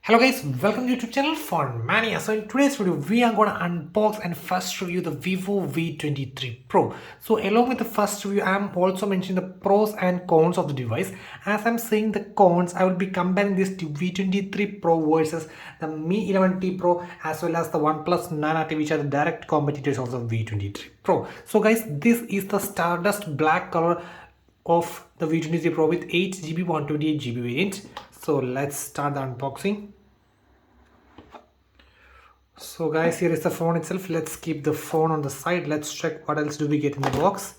Hello guys, welcome to YouTube channel for Mania. So in today's video, we are going to unbox and first review the Vivo V23 Pro. So along with the first review, I am also mentioning the pros and cons of the device. As I'm saying the cons, I will be comparing this to V23 Pro versus the Mi 11T Pro as well as the OnePlus 9RT, which are the direct competitors of the V23 Pro. So guys, this is the Stardust black color of the V23 Pro with 8GB 128GB variant. So let's start the unboxing. So guys, here is the phone itself. Let's keep the phone on the side. Let's check what else do we get in the box.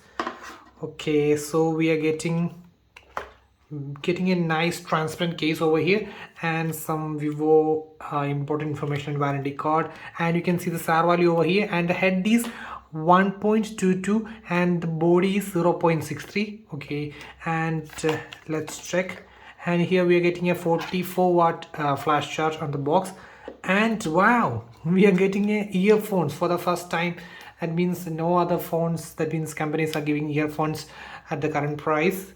Okay, so we are getting a nice transparent case over here and some Vivo important information and warranty card, and you can see the SAR value over here, and the head is 1.22 and the body is 0.63. okay, and let's check. And here we are getting a 44-watt flash charge on the box, and wow, we are getting earphones for the first time. That means no other phones, that means companies are giving earphones at the current price.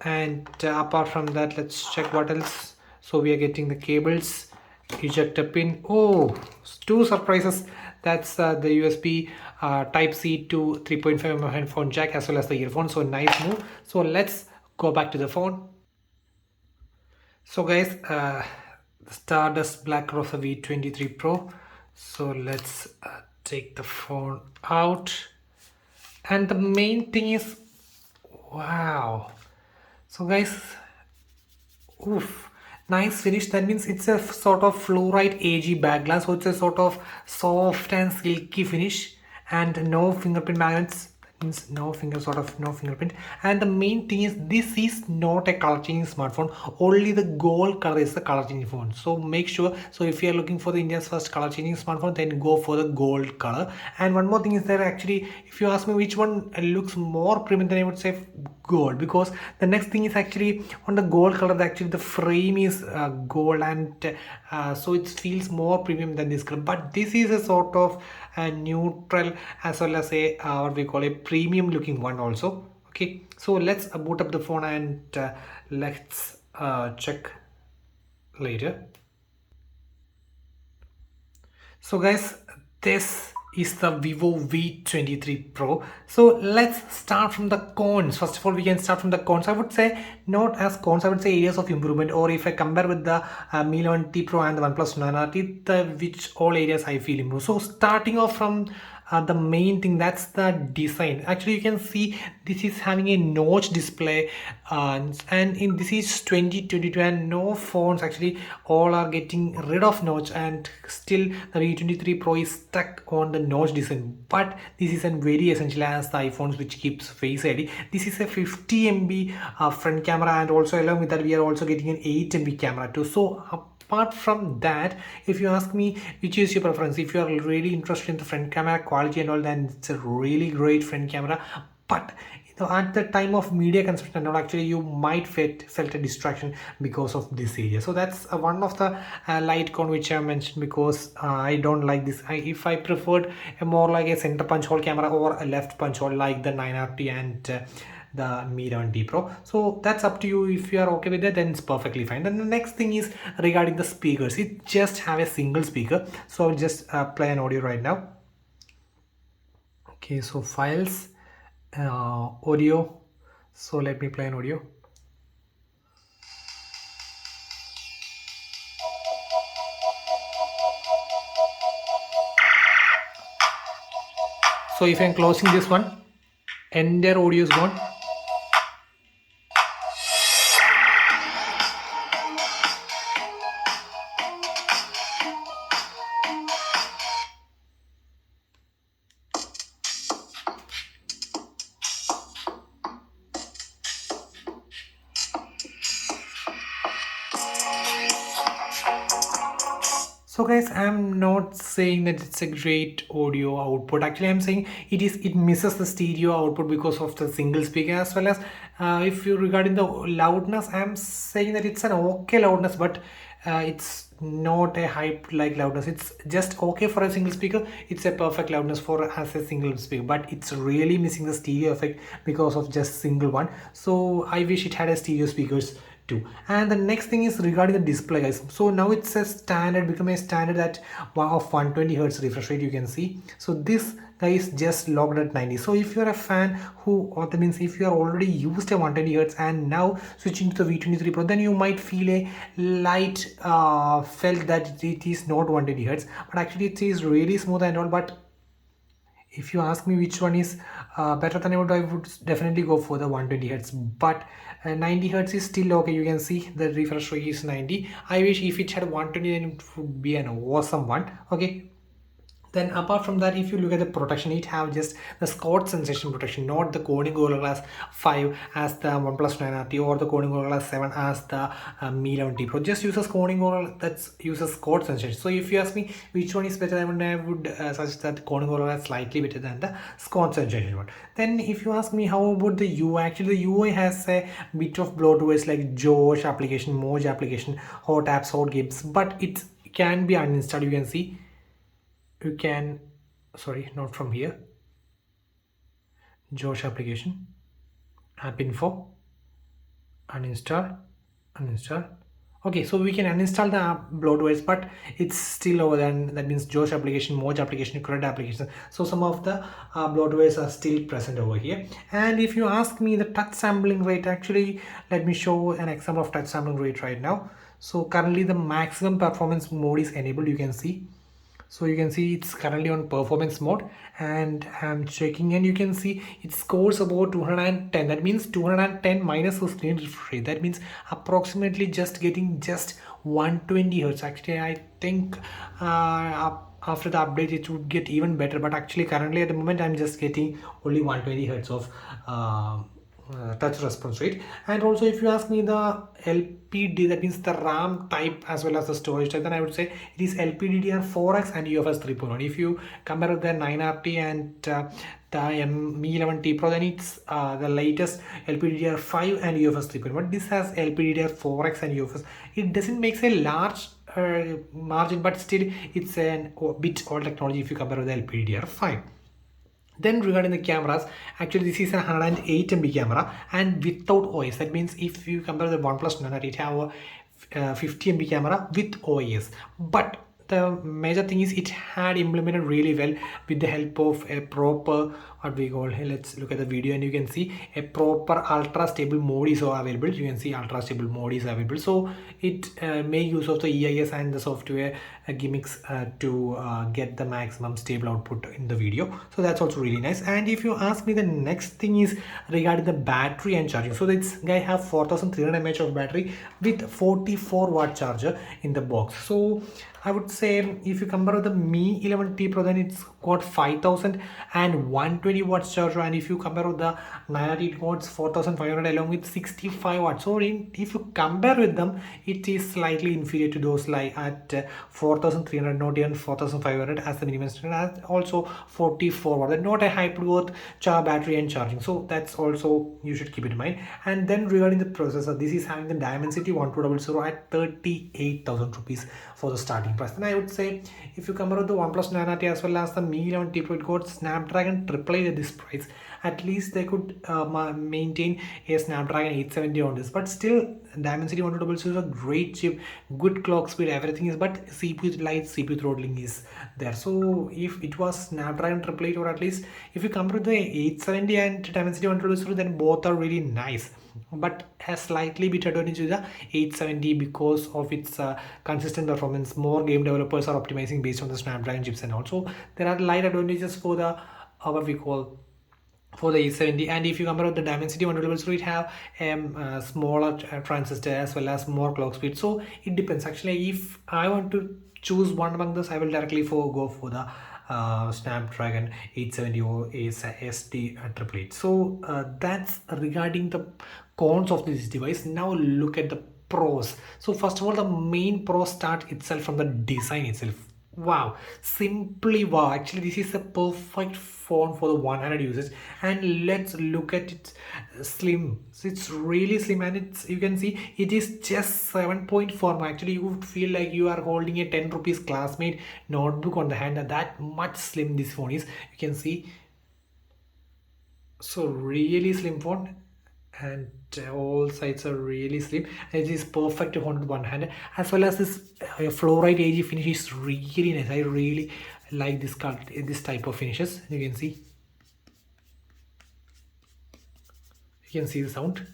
And apart from that, let's check what else. So we are getting the cables, ejector pin. Oh, two surprises. That's the USB type C to 3.5mm headphone jack as well as the earphone. So nice move. So let's go back to the phone. So guys, the Stardust Black Rosa V23 Pro. So let's take the phone out, and the main thing is, wow. So guys, oof, nice finish. That means it's a sort of fluorite AG back glass, so it's a sort of soft and silky finish, and no fingerprint magnets. Means no fingerprint. And the main thing is, this is not a color changing smartphone. Only the gold color is the color changing phone. So make sure, so if you are looking for the India's first color changing smartphone, then go for the gold color. And one more thing is that actually, if you ask me which one looks more premium, then I would say gold, because the next thing is actually on the gold color, actually the frame is gold, and so it feels more premium than this color. But this is a sort of a neutral as well as a what we call a premium looking one also. Okay, so let's boot up the phone and let's check later. So guys, this is the Vivo V23 Pro. So let's start from the cons. First of all, we can start from the cons. I would say not as cons, I would say areas of improvement, or if I compare with the Mi 11T Pro and the OnePlus 9RT, which all areas I feel improve. So starting off from the main thing, that's the design. Actually, you can see this is having a notch display, and in this is 2022, and no phones actually all are getting rid of notch, and still the V23 Pro is stuck on the notch design. But this is very essential as the iPhones which keeps Face ID. This is a 50 MB front camera, and also along with that we are also getting an 8 MB camera too. So apart from that, if you ask me which is your preference, if you are really interested in the front camera quality and all, then it's a really great front camera. But at the time of media consumption and all, actually you might felt a distraction because of this area. So that's one of the light con which I mentioned, because I don't like this. If I preferred a more like a center punch hole camera or a left punch hole like the 9RT and the Mi 11T Pro. So that's up to you. If you are okay with that, then it's perfectly fine. Then the next thing is regarding the speakers. It just have a single speaker. So I'll just play an audio right now. Okay, so files, audio. So let me play an audio. So if I'm closing this one, entire audio is gone. So guys, I'm not saying that it's a great audio output. Actually, I'm saying it misses the stereo output because of the single speaker, as well as if you regarding the loudness, I'm saying that it's an okay loudness, but it's not a hype like loudness. It's just okay for a single speaker. It's a perfect loudness for as a single speaker, but it's really missing the stereo effect because of just single one. So I wish it had a stereo speakers 2. And the next thing is regarding the display, guys. So now it's a standard, become a standard that of 120 hertz refresh rate, you can see. So this guy is just locked at 90. So if you're a fan who, or that means if you are already used a 120 hertz and now switching to the V23 Pro, then you might feel a light felt that it is not 120 hertz, but actually it is really smooth and all. But if you ask me which one is better than I would definitely go for the 120 hertz. But 90 hertz is still okay. You can see the refresh rate is 90. I wish if it had 120, then it would be an awesome one. Okay. Then apart from that, if you look at the protection, it have just the Scott sensation protection, not the Corning Gorilla Glass 5 as the OnePlus 9RT or the Corning Gorilla Glass 7 as the Mi 11T Pro. Just uses Corning Gorilla, that uses Scott sensation. So if you ask me which one is better, I would suggest that Corning Gorilla is slightly better than the Scott sensation one. Then if you ask me how about the UI, actually the UI has a bit of bloatwares like Josh application, Moj application, hot apps, hot games, but it can be uninstalled. You can see. You can, sorry, not from here, Josh application, app info, uninstall. Okay, so we can uninstall the app bloatwares, but it's still over there. That means Josh application, Moj application, CRUD application. So some of the bloatwares are still present over here. And if you ask me the touch sampling rate, actually let me show an example of touch sampling rate right now. So currently the maximum performance mode is enabled, you can see. So you can see it's currently on performance mode, and I'm checking, and you can see it scores about 210. That means 210 minus the screen refresh rate. That means approximately just getting just 120 hertz. Actually, I think after the update it would get even better, but actually currently at the moment I'm just getting only 120 hertz of touch response rate. And also if you ask me the LPD, that means the RAM type as well as the storage type, then I would say it is LPDDR4X and UFS 3.1. if you compare with the 9RT and the Mi 11T Pro, then it's the latest LPDDR5 and UFS 3.1. This has LPDDR4X and UFS. It doesn't make a large margin, but still it's a bit old technology if you compare with the LPDDR5. Then regarding the cameras, actually this is a 108 MB camera and without OIS. That means if you compare the OnePlus 9, it have a 50 MB camera with OIS. But the major thing is it had implemented really well with the help of a proper, what we call, let's look at the video and you can see a proper ultra stable mode is available. You can see ultra stable mode is available. So it make use of the EIS and the software gimmicks to get the maximum stable output in the video. So that's also really nice. And if you ask me, the next thing is regarding the battery and charging. So this guy have 4300 mAh of battery with 44-watt charger in the box. So I would say if you compare with the Mi 11T Pro, then it's got 5120 watts charger, and if you compare with the 9RT, it got 4500 along with 65 watts. So if you compare with them, it is slightly inferior to those like at 4300, not even 4500 as the minimum standard, and also 44 watt. Not a high worth battery and charging. So that's also you should keep it in mind. And then regarding the processor, this is having the Dimensity 1200 at 38,000 rupees for the starting price. And I would say if you compare with the OnePlus 9RT as well as the Mi 11T Pro, it got Snapdragon 888 at this price. At least they could maintain a Snapdragon 870 on this, but still Dimensity 1200 is a great chip, good clock speed, everything is, but CPU light, CPU throttling is there. So if it was Snapdragon 888, or at least if you compare the 870 and Dimensity 1200, then both are really nice, but has slightly bit advantage to the 870 because of its consistent performance. More game developers are optimizing based on the Snapdragon chips, and also there are light advantages for the what we call for the 870. And if you compare with the Dimensity 1200, it have smaller transistor as well as more clock speed. So it depends. Actually, if I want to choose one among those, I will directly go for the Snapdragon 870 or SD 888. So that's regarding the cons of this device. Now look at the pros. So first of all, the main pro start itself from the design itself. Wow, simply wow. Actually, this is a perfect phone for the one-handed users. And let's look at it slim. So it's really slim, and it's, you can see it is just 7.4. Actually, you would feel like you are holding a 10 rupees classmate notebook on the hand. That much slim this phone is. You can see, so really slim phone. and all sides are really slim. It is perfect to hold with one hand, as well as this fluorite AG finish is really nice. I really like this type of finishes. You can see the sound.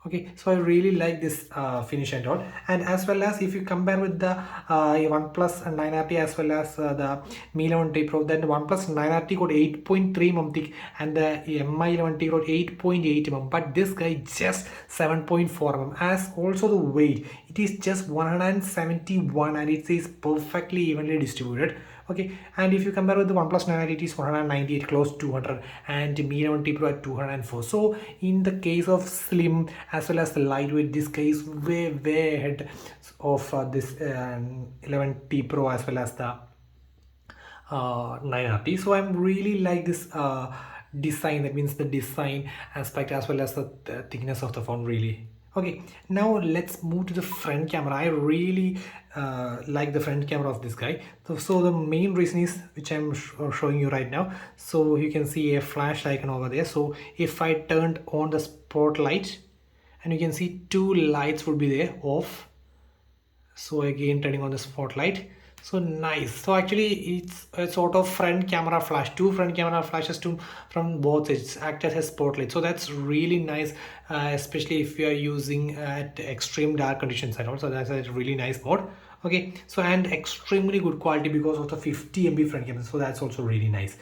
Okay, so I really like this finish and all. And as well as if you compare with the OnePlus 9RT as well as the Mi 11T Pro, then the OnePlus 9RT got 8.3 mm thick and the Mi 11T got 8.8 mm, but this guy just 7.4 mm. As also the weight, it is just 171 and it is perfectly evenly distributed. Okay, and if you compare with the OnePlus 9, it is 198, close to 200, and Mi 11T Pro at 204. So in the case of slim as well as the lightweight, this case way ahead of this 11T Pro as well as the 9RT. So I'm really like this design, that means the design aspect as well as the thickness of the phone really. Okay, now let's move to the front camera. I really like the front camera of this guy. So the main reason is, which I'm showing you right now. So you can see a flash icon over there. So if I turned on the spotlight, and you can see two lights would be there off. So again turning on the spotlight, so nice. So actually it's a sort of front camera flash, two front camera flashes from both sides act as a spotlight. So that's really nice, especially if you are using at extreme dark conditions and also that's a really nice mode. Okay, so and extremely good quality because of the 50 MB front camera, so that's also really nice.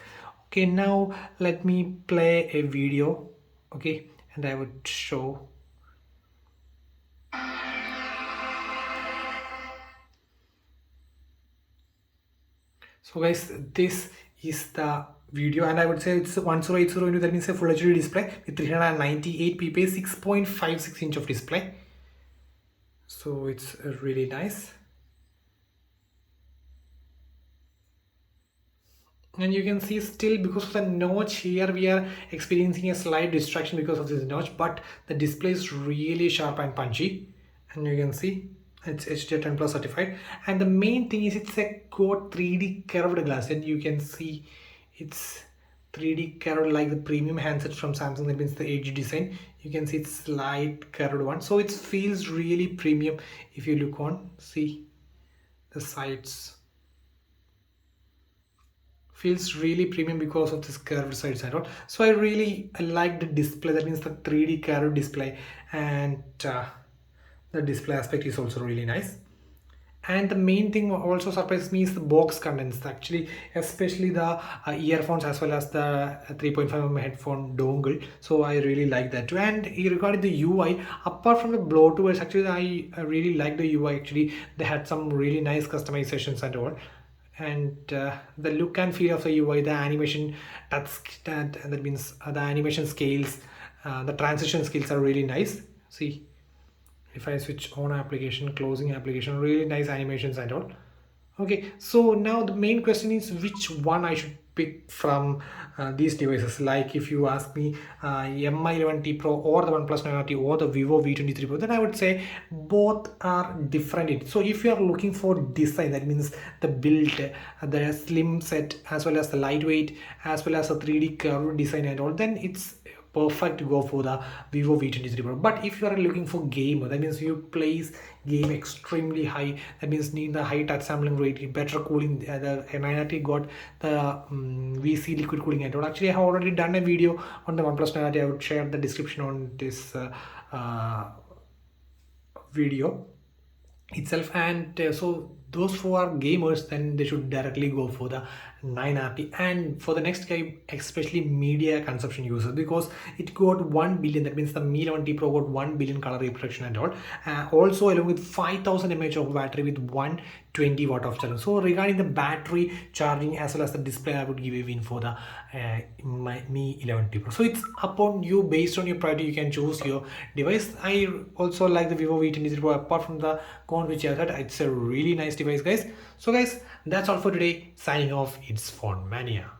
Okay, now let me play a video. Okay, and I would show. So guys, this is the video, and I would say it's 1080 into, that means a full HD display with 398 ppi, 6.56 inch of display. So it's really nice. And you can see still because of the notch here we are experiencing a slight distraction because of this notch, but the display is really sharp and punchy, and you can see it's HDR10 Plus certified. And the main thing is it's a got 3D curved glass, and you can see it's 3D curved like the premium handsets from Samsung, that means the Edge design. You can see it's slight curved one, so it feels really premium. If you look on, see the sides, feels really premium because of this curved sides and all. So I really like the display, that means the 3D curved display, and the display aspect is also really nice. And the main thing also surprised me is the box contents actually, especially the earphones as well as the 3.5mm headphone dongle. So I really like that too. And regarding the UI, apart from the Bluetooth, actually I really like the UI. Actually they had some really nice customizations and all, and the look and feel of the UI, the animation that means the animation scales, the transition skills are really nice. See, if I switch on application, closing application, really nice animations and all. Okay, so now the main question is which one I should pick from these devices. Like if you ask me Mi 11T Pro or the OnePlus 9RT or the Vivo V23 Pro, then I would say both are different. So if you are looking for design, that means the build, the slim set as well as the lightweight as well as the 3D curved design and all, then it's perfect to go for the Vivo V23 Pro. But if you are looking for game, that means you place game extremely high, that means need the high touch sampling rate, better cooling. The 9RT got the VC liquid cooling and all. Actually I have already done a video on the OnePlus 9RT. I would share the description on this video itself. And so those who are gamers, then they should directly go for the 9RT. And for the next guy, especially media consumption users, because it got 1 billion, that means the Mi 11T Pro got 1 billion color reproduction and all, also along with 5000 mAh of battery with 120 watt of charging. So regarding the battery charging as well as the display, I would give a win for the Mi 11T Pro. So it's upon you, based on your priority, you can choose your device. I also like the Vivo V23 Pro. Apart from the con which I said, it's a really nice device guys. So guys, that's all for today. Signing off, it's Phone Mania.